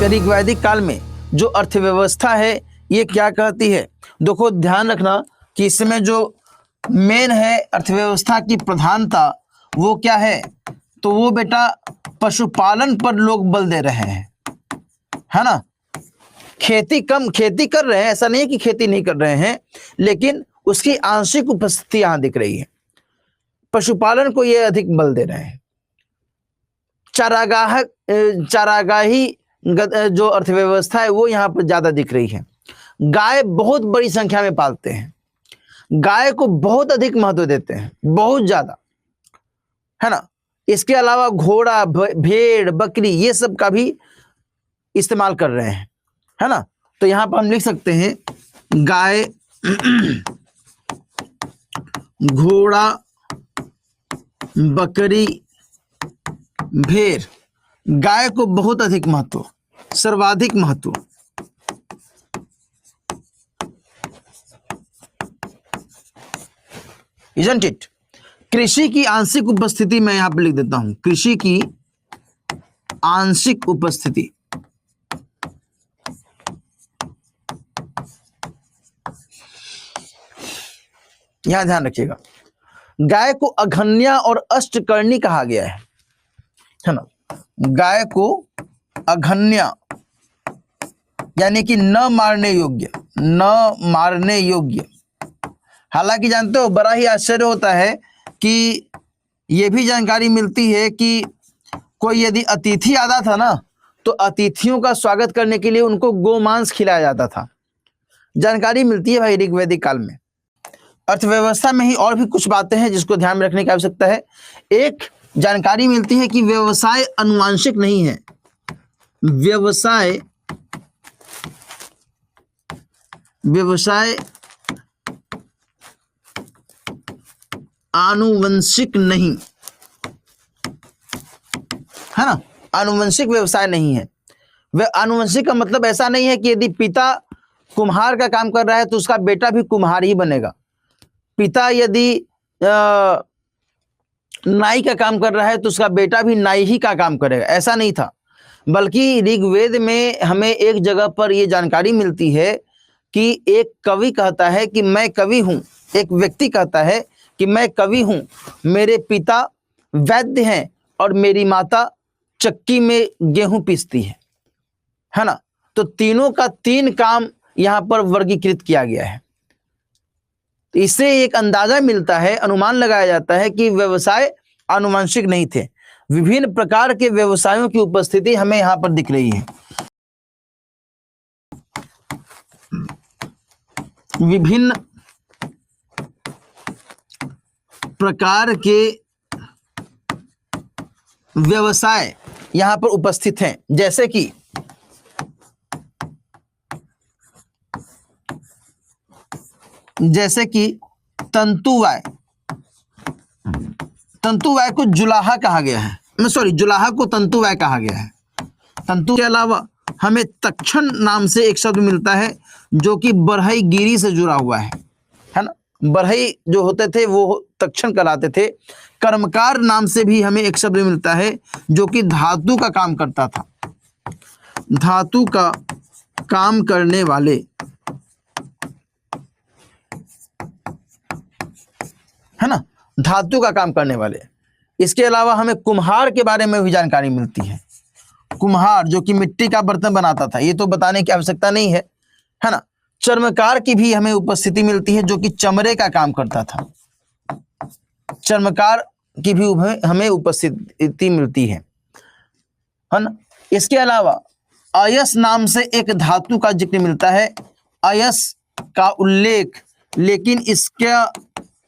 ऋग्वैदिक काल में जो अर्थव्यवस्था है ये क्या कहती है। देखो ध्यान रखना कि इसमें जो मेन है अर्थव्यवस्था की प्रधानता वो क्या है, तो वो बेटा पशुपालन पर लोग बल दे रहे हैं, है ना। खेती कर रहे हैं, ऐसा नहीं है कि खेती नहीं कर रहे हैं, लेकिन उसकी आंशिक उपस्थिति यहां दिख रही है। पशुपालन को ये अधिक बल दे रहे हैं। चारागाही जो अर्थव्यवस्था है वो यहाँ पर ज्यादा दिख रही है। गाय बहुत बड़ी संख्या में पालते हैं, गाय को बहुत अधिक महत्व देते हैं, बहुत ज्यादा, है ना। इसके अलावा घोड़ा, भेड़, बकरी ये सब का भी इस्तेमाल कर रहे हैं, है ना। तो यहां पर हम लिख सकते हैं गाय, घोड़ा, बकरी, भेड़। गाय को बहुत अधिक महत्व, सर्वाधिक महत्व। Isn't it? कृषि की आंशिक उपस्थिति मैं यहां पर लिख देता हूं, कृषि की आंशिक उपस्थिति। यहां ध्यान रखिएगा, गाय को अघन्या और अष्टकर्णी कहा गया है ना। गाय को अघन्या यानी कि न मारने योग्य, न मारने योग्य। हालांकि जानते हो बड़ा ही आश्चर्य होता है कि यह भी जानकारी मिलती है कि कोई यदि अतिथि आता था ना तो अतिथियों का स्वागत करने के लिए उनको गोमांस खिलाया जाता था। जानकारी मिलती है भाई ऋग्वैदिक काल में। अर्थव्यवस्था में ही और भी कुछ बातें हैं जिसको ध्यान में रखने की आवश्यकता है। एक जानकारी मिलती है कि व्यवसाय आनुवंशिक नहीं है। व्यवसाय आनुवंशिक नहीं है ना, आनुवंशिक व्यवसाय नहीं है। आनुवंशिक का मतलब ऐसा नहीं है कि यदि पिता कुम्हार का काम कर रहा है तो उसका बेटा भी कुम्हार ही बनेगा। पिता यदि नाई का काम कर रहा है तो उसका बेटा भी नाई ही का काम करेगा, ऐसा नहीं था। बल्कि ऋग्वेद में हमें एक जगह पर यह जानकारी मिलती है कि एक कवि कहता है कि मैं कवि हूं, एक व्यक्ति कहता है कि मैं कवि हूं, मेरे पिता वैद्य हैं और मेरी माता चक्की में गेहूं पीसती है ना। तो तीनों का तीन काम यहां पर वर्गीकृत किया गया है। इससे एक अंदाजा मिलता है, अनुमान लगाया जाता है कि व्यवसाय आनुवंशिक नहीं थे। विभिन्न प्रकार के व्यवसायों की उपस्थिति हमें यहां पर दिख रही है। विभिन्न प्रकार के व्यवसाय यहां पर उपस्थित हैं, जैसे कि तंतुवाय। तंतुवाय को जुलाहा कहा गया है, जुलाहा को तंतुवाय कहा गया है। तंतु के अलावा हमें तक्षण नाम से एक शब्द मिलता है जो कि बरहई गिरी से जुड़ा हुआ है ना। बरहई जो होते थे वो तक्षण कहलाते थे। कर्मकार नाम से भी हमें एक शब्द मिलता है जो कि धातु का काम करता था। धातु का काम करने वाले, है ना, धातु का काम करने वाले। इसके अलावा हमें कुम्हार के बारे में भी जानकारी मिलती है। कुम्हार जो कि मिट्टी का बर्तन बनाता था, ये तो बताने की आवश्यकता नहीं है ना। चर्मकार की भी हमें उपस्थिति मिलती है जो कि चमड़े का काम करता था। चर्मकार की भी हमें उपस्थिति मिलती है ना। इसके अलावा अयस नाम से एक धातु का जिक्र मिलता है। अयस का उल्लेख, लेकिन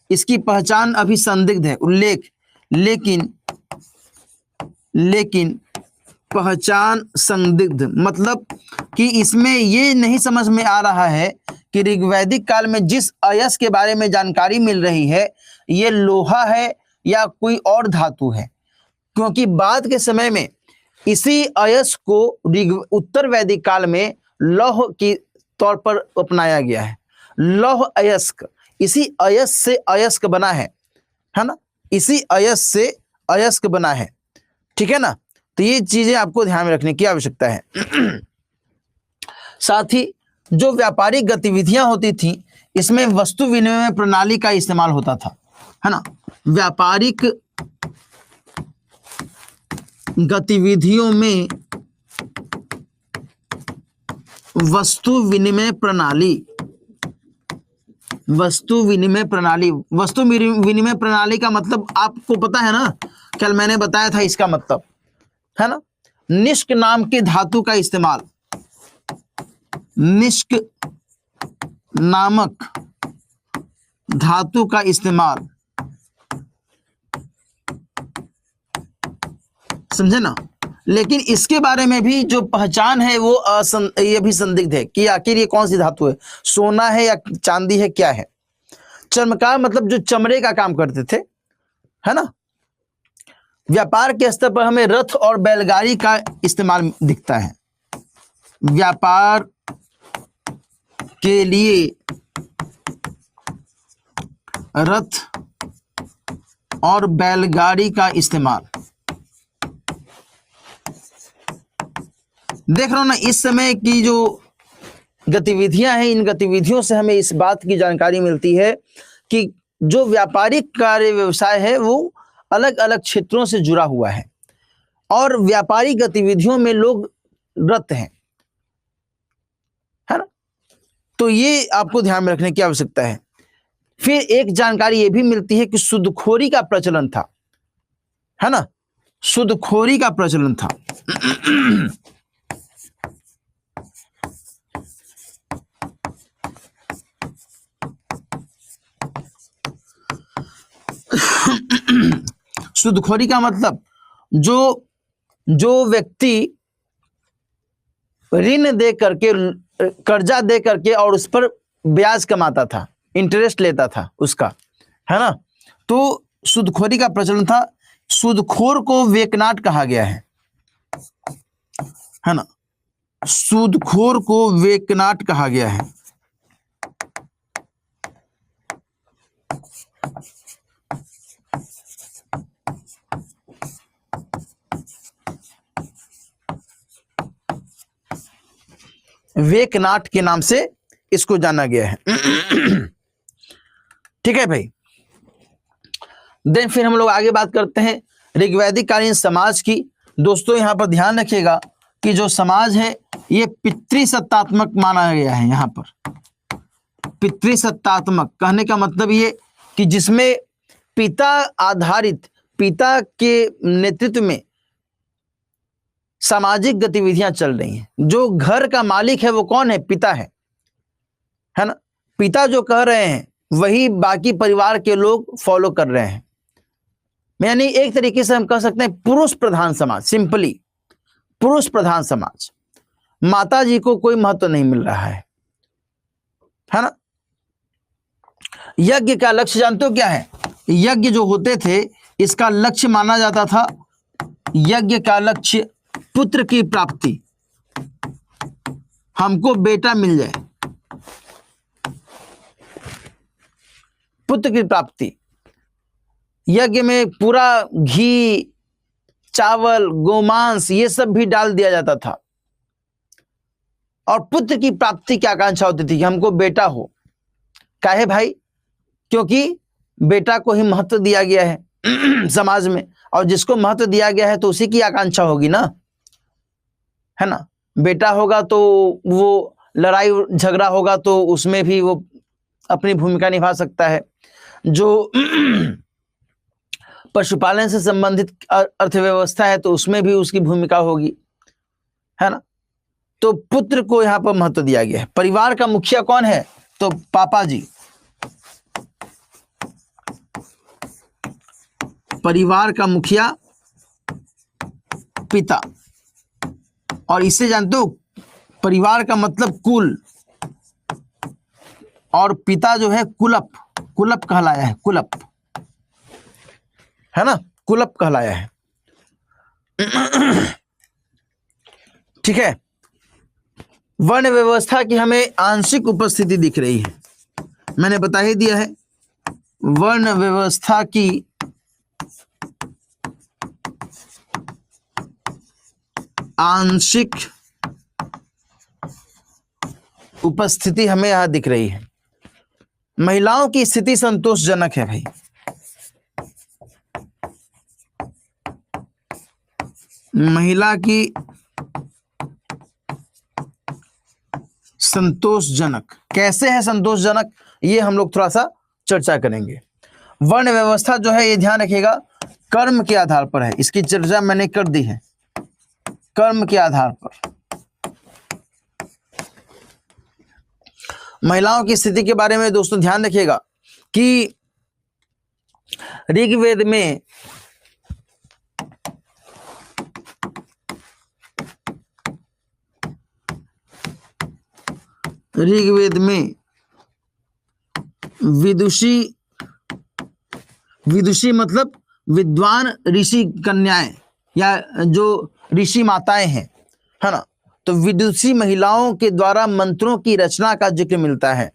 इसकी पहचान अभी संदिग्ध है। उल्लेख लेकिन पहचान संदिग्ध, मतलब कि इसमें ये नहीं समझ में आ रहा है कि ऋग्वैदिक काल में जिस अयस के बारे में जानकारी मिल रही है ये लोहा है या कोई और धातु है, क्योंकि बाद के समय में इसी अयस को उत्तर वैदिक काल में लौह के तौर पर अपनाया गया है। लौह अयस्क, इसी अयस्क से अयस्क बना है ना, इसी अयस्क से अयस्क बना है, ठीक है ना। तो ये चीजें आपको ध्यान में रखने की आवश्यकता है। साथ ही जो व्यापारिक गतिविधियां होती थी इसमें वस्तु विनिमय प्रणाली का इस्तेमाल होता था, है ना। व्यापारिक गतिविधियों में वस्तु विनिमय प्रणाली, वस्तु विनिमय प्रणाली का मतलब आपको पता है ना, कल मैंने बताया था इसका मतलब, है ना। निष्क नाम के धातु का इस्तेमाल, निष्क नामक धातु का इस्तेमाल, समझे ना। लेकिन इसके बारे में भी जो पहचान है वो ये भी संदिग्ध है कि आखिर ये कौन सी धातु है, सोना है या चांदी है, क्या है। चर्मकार मतलब जो चमड़े का काम करते थे, है ना। व्यापार के स्तर पर हमें रथ और बैलगाड़ी का इस्तेमाल दिखता है। व्यापार के लिए रथ और बैलगाड़ी का इस्तेमाल, देख रहे हो ना। इस समय की जो गतिविधियां हैं, इन गतिविधियों से हमें इस बात की जानकारी मिलती है कि जो व्यापारिक कार्य व्यवसाय है वो अलग अलग क्षेत्रों से जुड़ा हुआ है और व्यापारिक गतिविधियों में लोग रत हैं, है ना। तो ये आपको ध्यान में रखने की आवश्यकता है। फिर एक जानकारी ये भी मिलती है कि सूदखोरी का प्रचलन था, है ना। सूदखोरी का प्रचलन था। सूदखोरी का मतलब जो व्यक्ति ऋण दे करके, कर्जा दे करके और उस पर ब्याज कमाता था, इंटरेस्ट लेता था उसका, है ना। तो सूदखोरी का प्रचलन था। सूदखोर को वेकनाट कहा गया है ना। सूदखोर को वेकनाट कहा गया है। वेकनाट के नाम से इसको जाना गया है। ठीक है भाई। देन फिर हम लोग आगे बात करते हैं ऋग्वैदिक कालीन समाज की। दोस्तों यहां पर ध्यान रखिएगा कि जो समाज है ये पितृसत्तात्मक माना गया है। यहां पर पितृसत्तात्मक कहने का मतलब ये कि जिसमें पिता आधारित, पिता के नेतृत्व में सामाजिक गतिविधियां चल रही हैं। जो घर का मालिक है वो कौन है? पिता है ना। पिता जो कह रहे हैं वही बाकी परिवार के लोग फॉलो कर रहे हैं। यानी एक तरीके से हम कह सकते हैं पुरुष प्रधान समाज, सिंपली पुरुष प्रधान समाज। माता जी को कोई महत्व नहीं मिल रहा है ना। यज्ञ का लक्ष्य जानते हो क्या है? यज्ञ जो होते थे इसका लक्ष्य माना जाता था, यज्ञ का लक्ष्य पुत्र की प्राप्ति, हमको बेटा मिल जाए, पुत्र की प्राप्ति। यज्ञ में पूरा घी, चावल, गोमांस ये सब भी डाल दिया जाता था और पुत्र की प्राप्ति की आकांक्षा होती थी कि हमको बेटा हो। काहे भाई? क्योंकि बेटा को ही महत्व दिया गया है समाज में, और जिसको महत्व दिया गया है तो उसी की आकांक्षा होगी ना, है ना। बेटा होगा तो वो लड़ाई झगड़ा होगा तो उसमें भी वो अपनी भूमिका निभा सकता है। जो पशुपालन से संबंधित अर्थव्यवस्था है तो उसमें भी उसकी भूमिका होगी, है ना। तो पुत्र को यहां पर महत्व दिया गया है। परिवार का मुखिया कौन है? तो पापा जी। परिवार का मुखिया पिता। और इससे जानते हो परिवार का मतलब कुल, और पिता जो है कुलप, कुलप कहलाया है, कुलप, है ना, कुलप कहलाया है। ठीक है। वर्ण व्यवस्था की हमें आंशिक उपस्थिति दिख रही है, मैंने बता ही दिया है। वर्ण व्यवस्था की आंशिक उपस्थिति हमें यहां दिख रही है। महिलाओं की स्थिति संतोषजनक है भाई। महिला की संतोषजनक कैसे है संतोषजनक, ये हम लोग थोड़ा सा चर्चा करेंगे। वर्ण व्यवस्था जो है ये ध्यान रखिएगा कर्म के आधार पर है, इसकी चर्चा मैंने कर दी है। कर्म के आधार पर महिलाओं की स्थिति के बारे में दोस्तों ध्यान रखिएगा कि ऋग्वेद में विदुषी मतलब विद्वान ऋषि कन्याएं या जो ऋषि माताएं हैं, है ना। तो विदुषी महिलाओं के द्वारा मंत्रों की रचना का जिक्र मिलता है।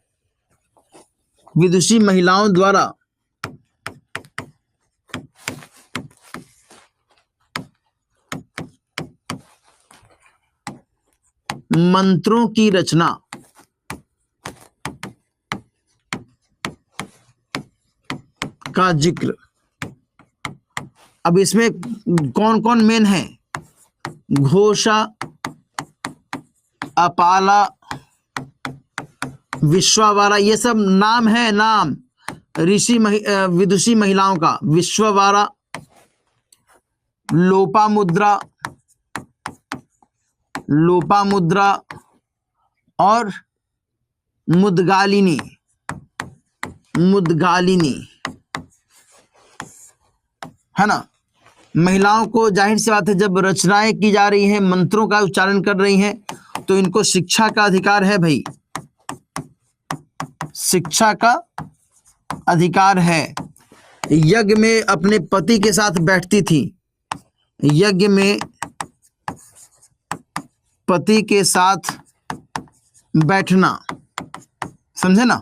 विदुषी महिलाओं द्वारा मंत्रों की रचना का जिक्र। अब इसमें कौन कौन मेन है? घोषा, अपाला, विश्वावारा, ये सब नाम है, नाम विदुषी महिलाओं का। विश्वावारा, लोपामुद्रा और मुद्गालिनी है ना। महिलाओं को जाहिर सी बात है जब रचनाएं की जा रही हैं, मंत्रों का उच्चारण कर रही हैं, तो इनको शिक्षा का अधिकार है भाई, शिक्षा का अधिकार है। यज्ञ में अपने पति के साथ बैठती थी, यज्ञ में पति के साथ बैठना, समझे ना।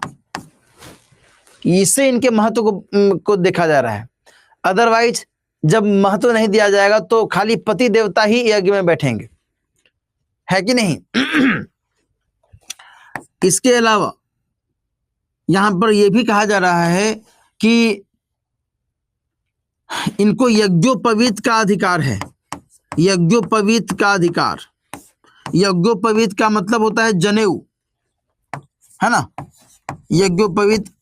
इससे इनके महत्व को देखा जा रहा है। अदरवाइज जब महत्व नहीं दिया जाएगा तो खाली पति देवता ही यज्ञ में बैठेंगे, है कि नहीं। इसके अलावा यहां पर यह भी कहा जा रहा है कि इनको यज्ञोपवीत का अधिकार है। यज्ञोपवीत का अधिकार, यज्ञोपवीत का मतलब होता है जनेऊ, है ना। यज्ञोपवीत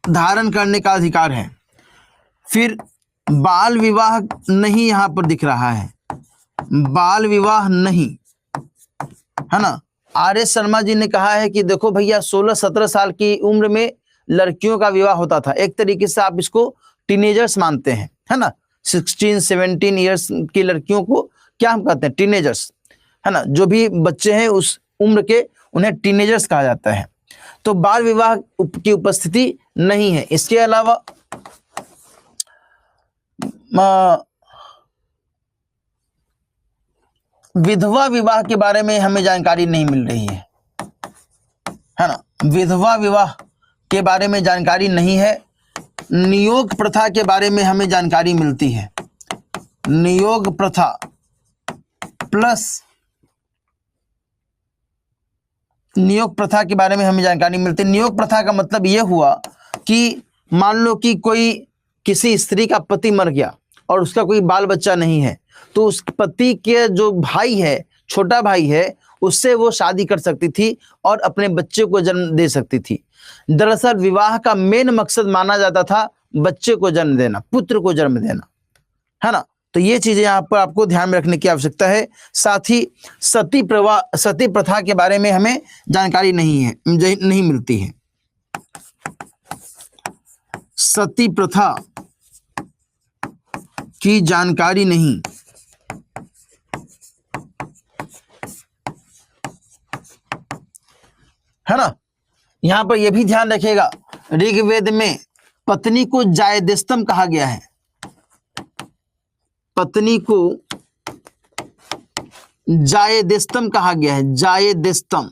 धारण करने का अधिकार है। फिर बाल विवाह नहीं यहां पर दिख रहा है, बाल विवाह नहीं, है ना। आर.एस. शर्मा जी ने कहा है कि देखो भैया 16-17 साल की उम्र में लड़कियों का विवाह होता था। एक तरीके से आप इसको टीनेजर्स मानते हैं, है ना। 16-17 ईयर्स की लड़कियों को क्या हम कहते हैं? टीनेजर्स, है ना। जो भी बच्चे हैं उस उम्र के, उन्हें टीनेजर्स कहा जाता है। तो बाल विवाह की उपस्थिति नहीं है। इसके अलावा विधवा विवाह के बारे में हमें जानकारी नहीं मिल रही है ना। विधवा विवाह के बारे में जानकारी नहीं है। नियोग प्रथा के बारे में हमें जानकारी मिलती है। नियोग प्रथा प्लस नियोग प्रथा के बारे में हमें जानकारी मिलती है। नियोग प्रथा का मतलब यह हुआ कि मान लो कि कोई किसी स्त्री का पति मर गया और उसका कोई बाल बच्चा नहीं है, तो उस पति के जो भाई है, छोटा भाई है, उससे वो शादी कर सकती थी और अपने बच्चे को जन्म दे सकती थी। दरअसल विवाह का मेन मकसद माना जाता था बच्चे को जन्म देना, पुत्र को जन्म देना, है ना। तो ये चीजें यहाँ पर आपको ध्यान में रखने की आवश्यकता है। साथ ही सती प्रथा के बारे में हमें जानकारी नहीं मिलती है। सती प्रथा की जानकारी नहीं, है ना। यहां पर यह भी ध्यान रखिएगा ऋग्वेद में पत्नी को जायदेस्तम कहा गया है। पत्नी को जायदेस्तम कहा गया है। जायदस्तम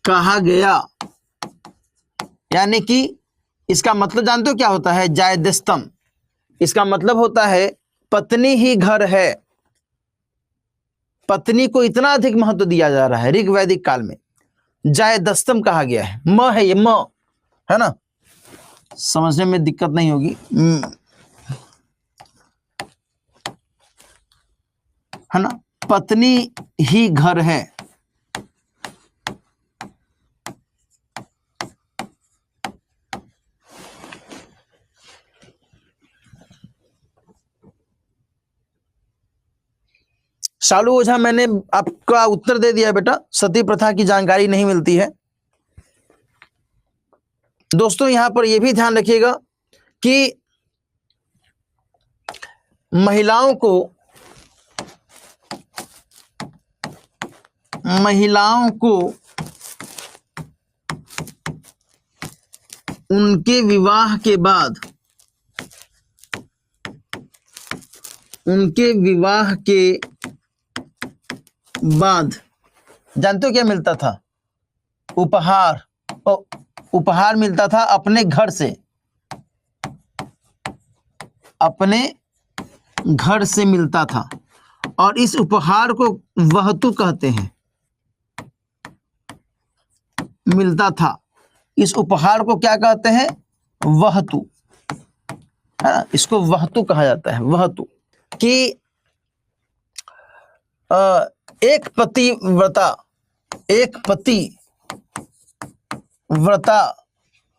कहा गया, यानी कि इसका मतलब जानते हो क्या होता है? जायदस्तम, इसका मतलब होता है पत्नी ही घर है, पत्नी को इतना अधिक महत्व दिया जा रहा है ऋग वैदिक काल में, जाय दस्तम कहा गया है। म है ये, म है ना, समझने में दिक्कत नहीं होगी। है ना, पत्नी ही घर है। शालू ओझा, मैंने आपका उत्तर दे दिया बेटा, सती प्रथा की जानकारी नहीं मिलती है। दोस्तों यहां पर यह भी ध्यान रखिएगा कि महिलाओं को उनके विवाह के बाद जानते हो क्या मिलता था? उपहार मिलता था अपने घर से मिलता था, और इस उपहार को वहतु कहते हैं। मिलता था, इस उपहार को क्या कहते हैं? वहतु, है ना, इसको वहतु कहा जाता है। वहतु कि एक पतिव्रता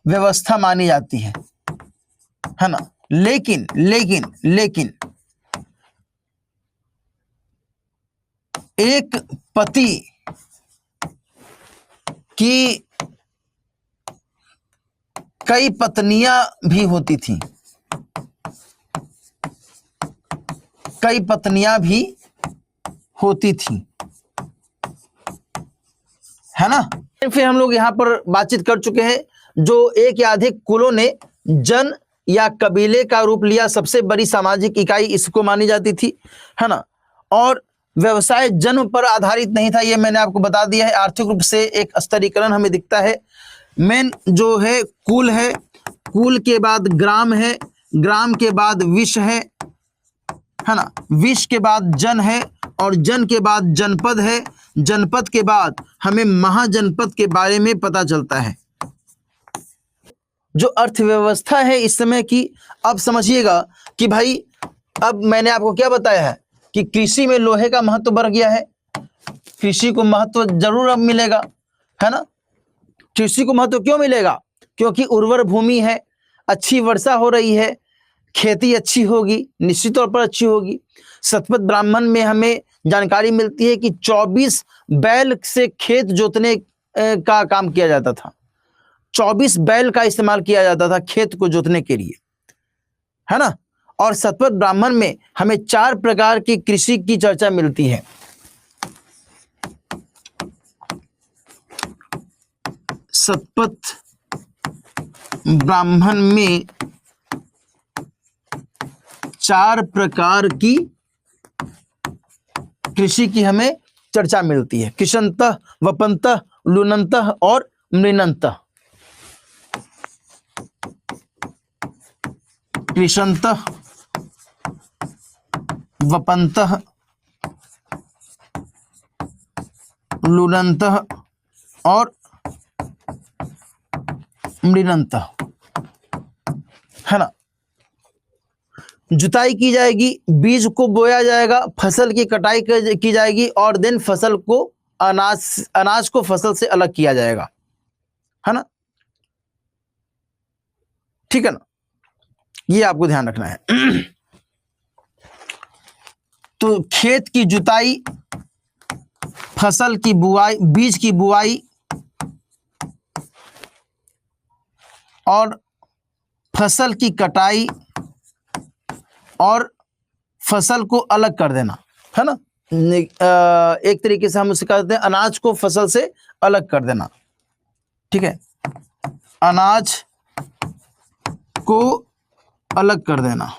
व्यवस्था मानी जाती है ना। लेकिन एक पति की कई पत्नियां भी होती थीं, है ना। फिर हम लोग यहां पर बातचीत कर चुके हैं। जो एक या अधिक कुलों ने जन या कबीले का रूप लिया, सबसे बड़ी सामाजिक इकाई इसको मानी जाती थी, है ना। और व्यवसाय जन्म पर आधारित नहीं था, ये मैंने आपको बता दिया है। आर्थिक रूप से एक स्तरीकरण हमें दिखता है। मेन जो है कुल है, कुल के बाद ग्राम है, ग्राम के बाद विश है ना, विश के बाद जन है, और जन के बाद जनपद है, जनपद के बाद हमें महाजनपद के बारे में पता चलता है। जो अर्थव्यवस्था है इस समय की, अब समझिएगा कि भाई, अब मैंने आपको क्या बताया है कि कृषि में लोहे का महत्व बढ़ गया है। कृषि को महत्व जरूर अब मिलेगा, है ना। कृषि को महत्व क्यों मिलेगा? क्योंकि उर्वर भूमि है, अच्छी वर्षा हो रही है, खेती अच्छी होगी, निश्चित तौर पर अच्छी होगी। शतपथ ब्राह्मण में हमें जानकारी मिलती है कि 24 बैल से खेत जोतने का काम किया जाता था। 24 बैल का इस्तेमाल किया जाता था खेत को जोतने के लिए, है ना। और शतपथ ब्राह्मण में हमें 4 प्रकार की कृषि की चर्चा मिलती है। शतपथ ब्राह्मण में 4 प्रकार की कृषि की हमें चर्चा मिलती है। कृषन्तः, वपन्तः, लुनन्तः और मृणन्तः। कृषन्तः, वपन्तः, लुनन्तः और मृणन्तः, है ना। जुताई की जाएगी, बीज को बोया जाएगा, फसल की कटाई की जाएगी, और देन फसल को अनाज को फसल से अलग किया जाएगा, है ना। ठीक है ना, ये आपको ध्यान रखना है। तो खेत की जुताई, फसल की बुआई, बीज की बुआई और फसल की कटाई और फसल को अलग कर देना, है ना। एक तरीके से हम उसे कहते हैं अनाज को फसल से अलग कर देना। ठीक है, अनाज को अलग कर देना,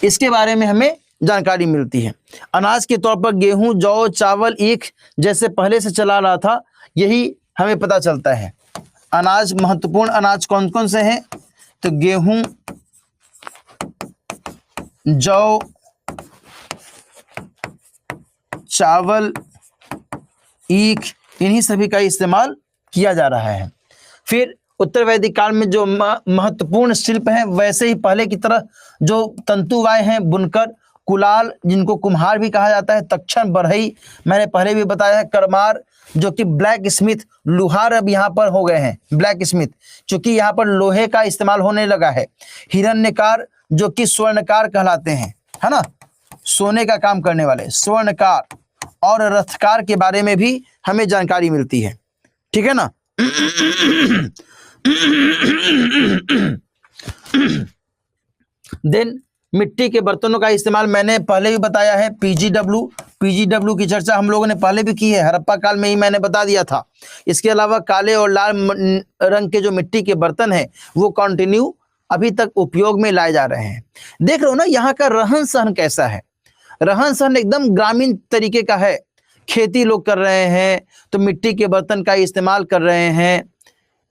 इसके बारे में हमें जानकारी मिलती है। अनाज के तौर पर गेहूं, जौ, चावल, ईख जैसे पहले से चला रहा था, यही हमें पता चलता है। अनाज, महत्वपूर्ण अनाज कौन कौन से हैं? तो गेहूं, जौ, चावल, ईख, इन्हीं सभी का इस्तेमाल किया जा रहा है। फिर उत्तर वैदिक काल में जो महत्वपूर्ण शिल्प हैं, वैसे ही पहले की तरह जो तंतुवाय हैं, बुनकर, कुलाल जिनको कुम्हार भी कहा जाता है, तक्षण, बढ़ई, मैंने पहले भी बताया है, करमार जो कि ब्लैक स्मिथ, लुहार अब यहाँ पर हो गए हैं ब्लैक स्मिथ, क्योंकि यहाँ पर लोहे का इस्तेमाल होने लगा है। हिरण्यकार जो कि स्वर्णकार कहलाते हैं, है ना, सोने का काम करने वाले स्वर्णकार, और रथकार के बारे में भी हमें जानकारी मिलती है। ठीक है ना। देन मिट्टी के बर्तनों का इस्तेमाल मैंने पहले भी बताया है। पीजीडब्ल्यू की चर्चा हम लोगों ने पहले भी की है, हड़प्पा काल में ही मैंने बता दिया था। इसके अलावा काले और लाल रंग के जो मिट्टी के बर्तन हैं वो कंटिन्यू अभी तक उपयोग में लाए जा रहे हैं। देख रहे हो ना यहाँ का रहन सहन कैसा है। रहन सहन एकदम ग्रामीण तरीके का है। खेती लोग कर रहे हैं तो मिट्टी के बर्तन का इस्तेमाल कर रहे हैं,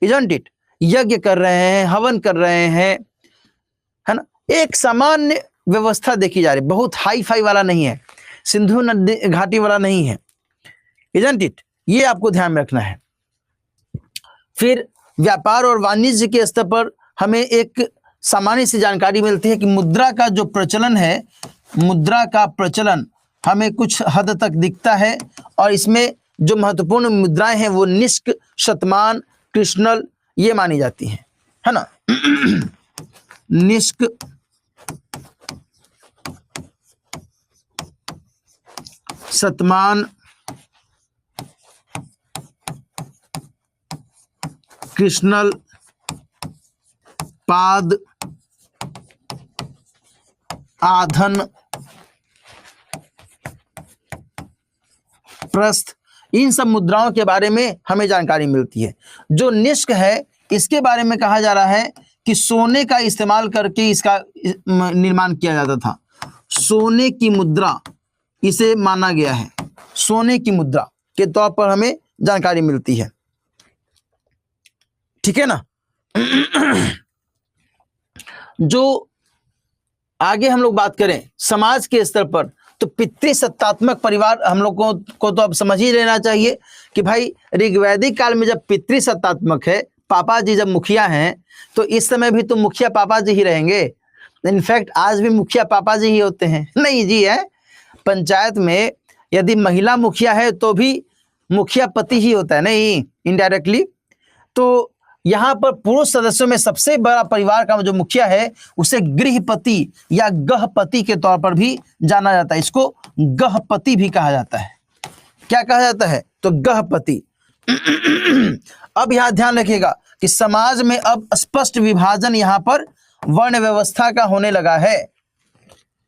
इजंट इट, यज्ञ कर रहे हैं, हवन कर रहे हैं, है ना। एक सामान्य व्यवस्था देखी जा रही, बहुत हाई फाई वाला नहीं है, सिंधु नदी घाटी वाला नहीं है, इजंट इट, ये आपको ध्यान में रखना है। फिर व्यापार और वाणिज्य के स्तर पर हमें एक सामान्य सी जानकारी मिलती है कि मुद्रा का जो प्रचलन है, मुद्रा का प्रचलन हमें कुछ हद तक दिखता है, और इसमें जो महत्वपूर्ण मुद्राएं हैं वो निष्क, शतमान, कृष्णल ये मानी जाती हैं, है ना। निष्क, शतमान, कृष्णल, पाद, आधन, प्रस्थ, इन सब मुद्राओं के बारे में हमें जानकारी मिलती है। जो निष्क है इसके बारे में कहा जा रहा है कि सोने का इस्तेमाल करके इसका निर्माण किया जाता था। सोने की मुद्रा इसे माना गया है, सोने की मुद्रा के तौर पर हमें जानकारी मिलती है। ठीक है ना। जो आगे हम लोग बात करें समाज के स्तर पर, तो पितृसत्तात्मक परिवार हम लोग को तो अब समझ ही लेना चाहिए कि भाई ऋग्वैदिक काल में जब पितृसत्तात्मक है, पापा जी जब मुखिया हैं, तो इस समय भी तो मुखिया पापा जी ही रहेंगे। इनफैक्ट आज भी मुखिया पापा जी ही होते हैं, नहीं जी है। पंचायत में यदि महिला मुखिया है तो भी मुखिया पति ही होता है, नहीं इनडायरेक्टली। तो यहाँ पर पुरुष सदस्यों में सबसे बड़ा परिवार का जो मुखिया है उसे गृहपति या गहपति के तौर पर भी जाना जाता है। इसको गहपति भी कहा जाता है। क्या कहा जाता है? तो गहपति। अब यहाँ ध्यान रखिएगा कि समाज में अब स्पष्ट विभाजन यहाँ पर वर्ण व्यवस्था का होने लगा है।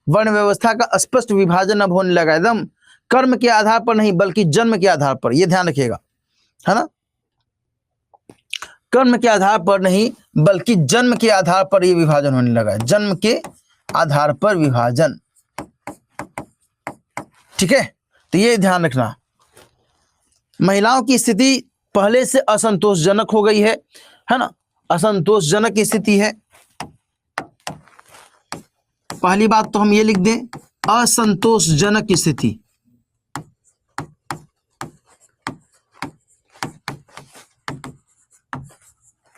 वर्ण व्यवस्था का स्पष्ट विभाजन अब होने लगा, एकदम कर्म के आधार पर नहीं बल्कि जन्म के आधार पर। यह ध्यान रखिएगा, है ना। कर्म के आधार पर नहीं बल्कि जन्म के आधार पर यह विभाजन होने लगा है। जन्म के आधार पर विभाजन, ठीक है। तो ये ध्यान रखना। महिलाओं की स्थिति पहले से असंतोषजनक हो गई है ना। असंतोषजनक स्थिति है। पहली बात तो हम ये लिख दें, असंतोषजनक स्थिति।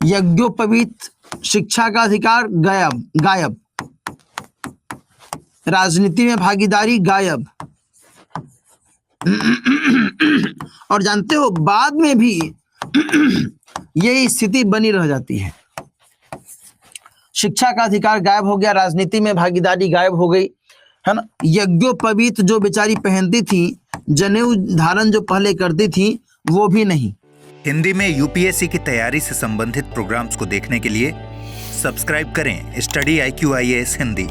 यज्ञोपवीत, शिक्षा का अधिकार गायब, राजनीति में भागीदारी गायब। और जानते हो बाद में भी यही स्थिति बनी रह जाती है। शिक्षा का अधिकार गायब हो गया, राजनीति में भागीदारी गायब हो गई, है ना। यज्ञोपवीत जो बेचारी पहनती थी, जनेऊ धारण जो पहले करती थी, वो भी नहीं। हिंदी में यूपीएससी की तैयारी से संबंधित प्रोग्राम्स को देखने के लिए सब्सक्राइब करें स्टडी IQ IAS हिंदी।